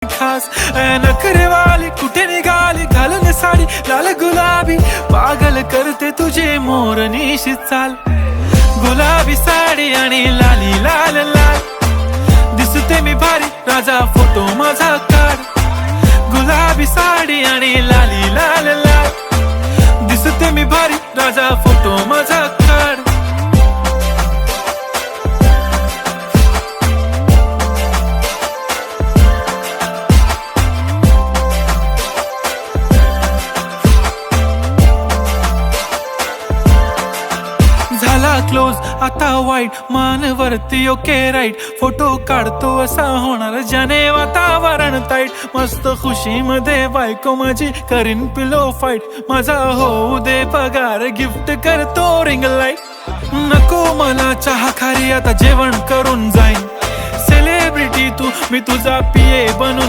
खास नखरेवाली कुठे निघाली घालून साडी लाल गुलाबी पागल करते तुझे मोरनीशी चाल गुलाबी साडी आणि लाली लाल लाल दिसते मी भारी राजा फोटो माझा काढ गुलाबी साडी आणि लाली लाल लाल दिसते मी भारी राजा फोटो माझा काढ झाला क्लोज आता वाईट मानवरती ओके राईट फोटो काढतो असा होणार ज्याने वातावरण ताईट मस्त खुशी मध्ये बायको माझी करीन पिलो फाईट माझा होऊ दे पगार गिफ्ट करतो रिंग लाईट नको मला चहा खारी आता जेवण करून जाईन सेलिब्रिटी तू मी तुझा पिये बनून